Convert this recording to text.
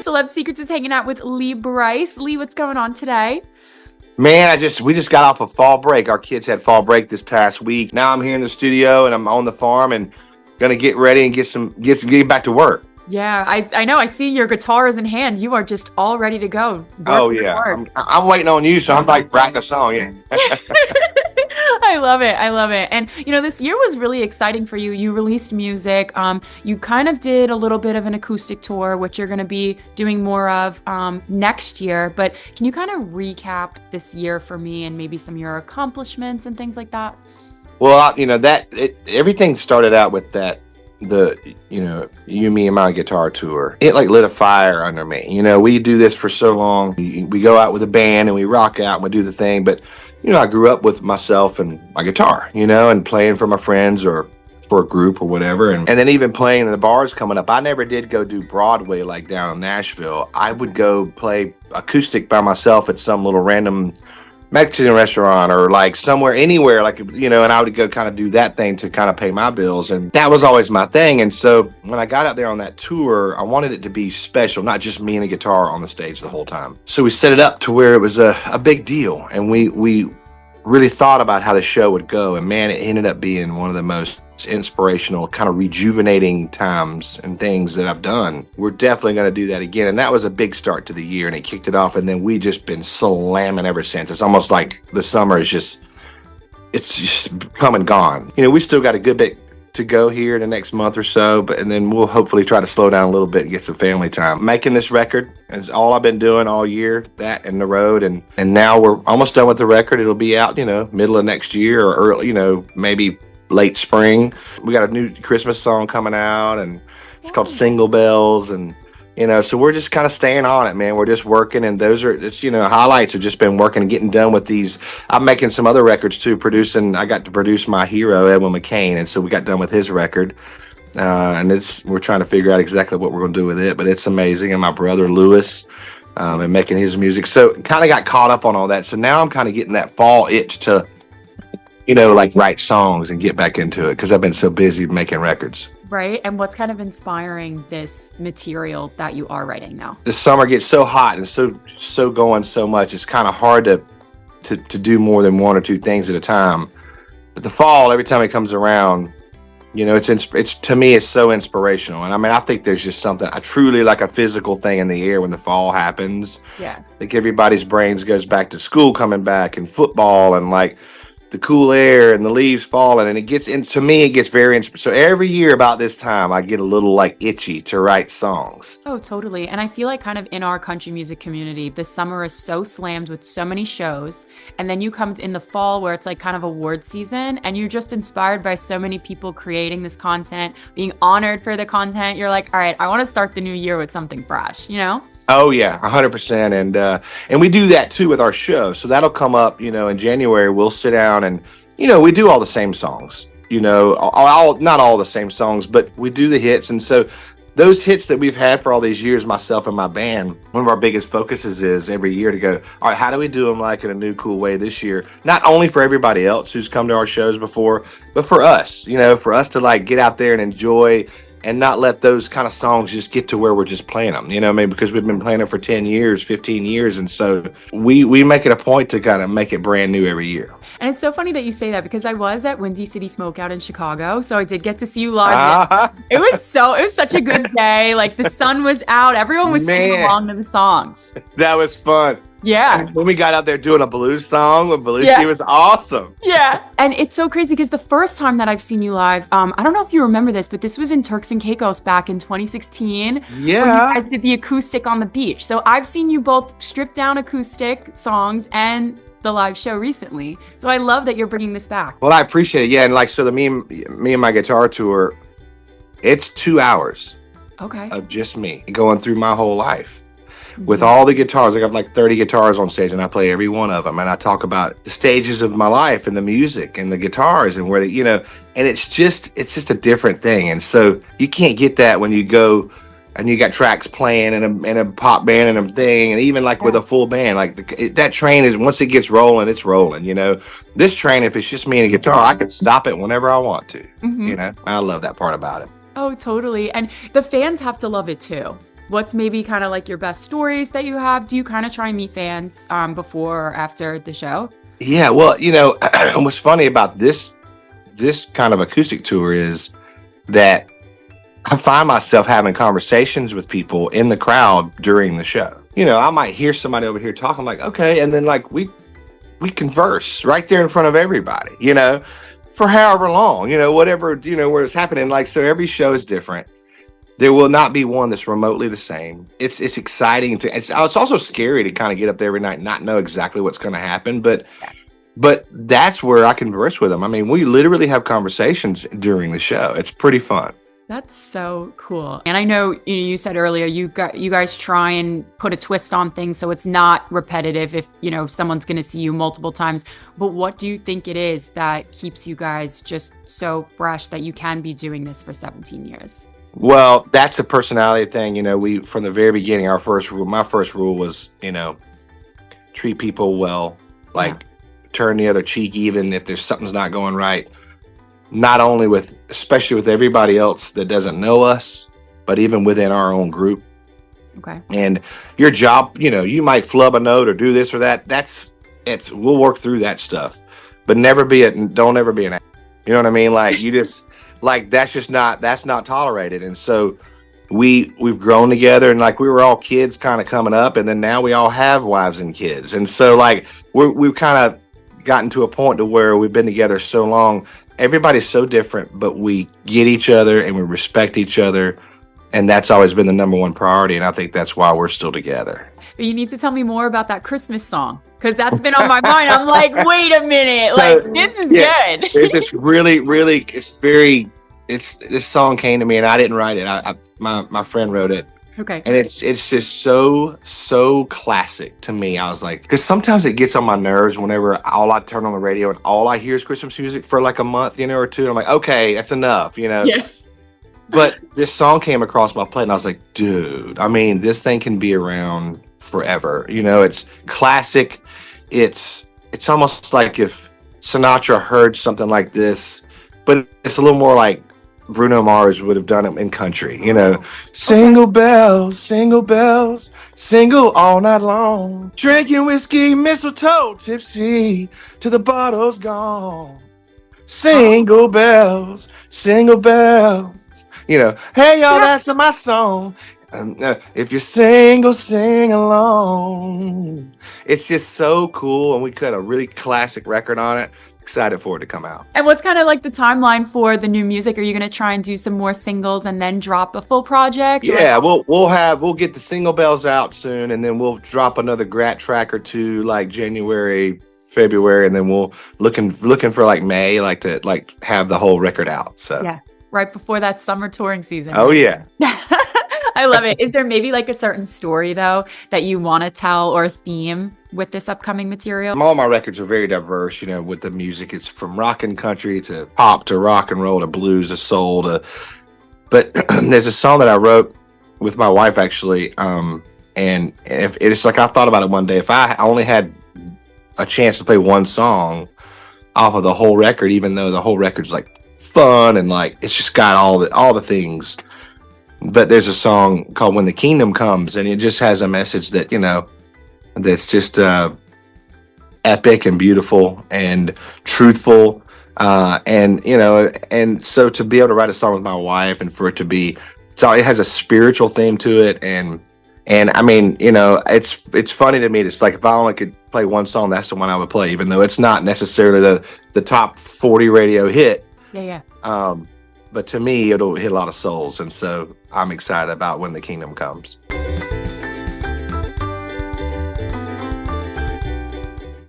Celeb Secrets is hanging out with Lee Brice. Lee, what's going on today? Man, we just got off of fall break. Our kids had fall break this past week. Now I'm here in the studio and I'm on the farm and gonna get ready and get back to work. Yeah, I know. I see your guitar is in hand. You are just all ready to go. Oh yeah, I'm waiting on you, so I'm like writing a song. Yeah. I love it. I love it. And this year was really exciting for you. You released music. You kind of did a little bit of an acoustic tour, which you're going to be doing more of next year. But can you kind of recap this year for me and maybe some of your accomplishments and things like that? Well, everything started out with you, me, and my guitar tour. It like lit a fire under me. We do this for so long. We go out with a band and we rock out and we do the thing, but I grew up with myself and my guitar, and playing for my friends or for a group or whatever. And then even playing in the bars coming up. I never did go do Broadway like down in Nashville. I would go play acoustic by myself at some little random Mexican restaurant or like somewhere, anywhere, like, and I would go kind of do that thing to kind of pay my bills. And that was always my thing. And so when I got out there on that tour, I wanted it to be special, not just me and a guitar on the stage the whole time. So we set it up to where it was a big deal. And we really thought about how the show would go. And man, it ended up being one of the most inspirational, kind of rejuvenating times and things that I've done. We're definitely going to do that again. And that was a big start to the year and it kicked it off. And then we just been slamming ever since. It's almost like the summer is just come and gone. We still got a good bit to go here in the next month or so, and then we'll hopefully try to slow down a little bit and get some family time. Making this record is all I've been doing all year, that and the road. And now we're almost done with the record. It'll be out, middle of next year or early, maybe late spring. We got a new Christmas song coming out and it's called Single Bells. And so we're just kind of staying on it, man. We're just working, and those are just highlights have just been working and getting done with these. I'm making some other records too, I got to produce my hero Edwin McCain, and so we got done with his record, and we're trying to figure out exactly what we're going to do with it, but it's amazing. And my brother Lewis, and making his music, so kind of got caught up on all that. So now I'm kind of getting that fall itch to like write songs and get back into it because I've been so busy making records. Right. And what's kind of inspiring this material that you are writing now? The summer gets so hot and so going so much. It's kind of hard to do more than one or two things at a time. But the fall, every time it comes around, it's to me, it's so inspirational. And I mean, I think there's just something, I truly like a physical thing in the air when the fall happens. Yeah. Like everybody's brains goes back to school coming back and football and like the cool air and the leaves falling, and it gets very so every year about this time I get a little like itchy to write songs. Oh, totally. And I feel like kind of in our country music community, the summer is so slammed with so many shows, and then you come in the fall where it's like kind of award season and you're just inspired by so many people creating this content, being honored for the content. You're like, all right, I want to start the new year with something fresh, Oh yeah, 100%. And we do that too with our show. So that'll come up, in January. We'll sit down and, we do all the same songs, not all the same songs, but we do the hits. And so those hits that we've had for all these years, myself and my band, one of our biggest focuses is every year to go, all right, how do we do them like in a new, cool way this year? Not only for everybody else who's come to our shows before, but for us, for us to like get out there and enjoy and not let those kind of songs just get to where we're just playing them, because we've been playing it for 10 years, 15 years. And so we make it a point to kind of make it brand new every year. And it's so funny that you say that because I was at Windy City Smokeout in Chicago. So I did get to see you live. It was such a good day. Like the sun was out. Everyone was singing along to the songs. That was fun. Yeah. When we got out there doing a blues song with Belushi, It was awesome. Yeah. And it's so crazy because the first time that I've seen you live, I don't know if you remember this, but this was in Turks and Caicos back in 2016. Yeah. When you guys did the acoustic on the beach. So I've seen you both stripped down acoustic songs and the live show recently. So I love that you're bringing this back. Well, I appreciate it. Yeah. And like, so me and my guitar tour, it's 2 hours of just me going through my whole life. With all the guitars. I got like 30 guitars on stage and I play every one of them. And I talk about the stages of my life and the music and the guitars and where and it's just a different thing. And so you can't get that when you go and you got tracks playing and a pop band and a thing. And even like with a full band, like that train is, once it gets rolling, it's rolling, This train, if it's just me and a guitar, I can stop it whenever I want to, I love that part about it. Oh, totally. And the fans have to love it too. What's maybe kind of like your best stories that you have? Do you kind of try and meet fans before or after the show? Yeah, well, what's funny about this kind of acoustic tour is that I find myself having conversations with people in the crowd during the show. I might hear somebody over here talking, like, okay, and then like we converse right there in front of everybody, for however long, whatever, where it's happening. Like, so every show is different. There will not be one that's remotely the same. It's exciting it's also scary to kind of get up there every night and not know exactly what's going to happen, but that's where I converse with them. I mean, we literally have conversations during the show. It's pretty fun. That's so cool. And I know you said earlier you guys try and put a twist on things so it's not repetitive if, someone's going to see you multiple times. But what do you think it is that keeps you guys just so fresh that you can be doing this for 17 years? Well, that's a personality thing. We, from the very beginning, my first rule was, treat people well, like turn the other cheek, even if there's something's not going right. Not only especially with everybody else that doesn't know us, but even within our own group. Okay. And your job, you might flub a note or do this or that. We'll work through that stuff, but don't ever be an, you know what I mean? Like, you just, like, that's not tolerated. And so we've grown together, and like we were all kids kind of coming up, and then now we all have wives and kids. And so like we've kind of gotten to a point to where we've been together so long. Everybody's so different, but we get each other and we respect each other. And that's always been the number one priority. And I think that's why we're still together. You need to tell me more about that Christmas song, because that's been on my mind. I'm like, wait a minute. This is good. There's this this song came to me and I didn't write it. My friend wrote it. Okay. And it's just so classic to me. I was like, because sometimes it gets on my nerves whenever I turn on the radio and all I hear is Christmas music for like a month, or two. I'm like, okay, that's enough, Yeah. But this song came across my plate and I was like, dude, I mean, this thing can be around forever. It's classic. It's almost like if Sinatra heard something like this, but it's a little more like Bruno Mars would have done it in country, Single bells, single all night long. Drinking whiskey, mistletoe, tipsy, till the bottle's gone. Single bells, hey y'all, that's my song. If you're single, sing along. It's just so cool, and we cut a really classic record on it. Excited for it to come out. And what's kind of like the timeline for the new music? Are you going to try and do some more singles and then drop a full project? Yeah, we'll get the Single Bells out soon, and then we'll drop another Grat track or two like January, February, and then we'll looking for like May, like to have the whole record out. So yeah, right before that summer touring season. Oh yeah. I love it. Is there maybe like a certain story though that you want to tell or theme with this upcoming material? All my records are very diverse, with the music. It's from rock and country to pop to rock and roll to blues to soul but there's a song that I wrote with my wife actually. And if it's like, I thought about it one day, if I only had a chance to play one song off of the whole record, even though the whole record's like fun and like, it's just got all the things. But there's a song called When the Kingdom Comes, and it just has a message that, that's just epic and beautiful and truthful. And so to be able to write a song with my wife and for it to be, it has a spiritual theme to it. And I mean, it's funny to me. It's like, if I only could play one song, that's the one I would play, even though it's not necessarily the top 40 radio hit. Yeah. But to me, it'll hit a lot of souls. And so I'm excited about When the Kingdom Comes.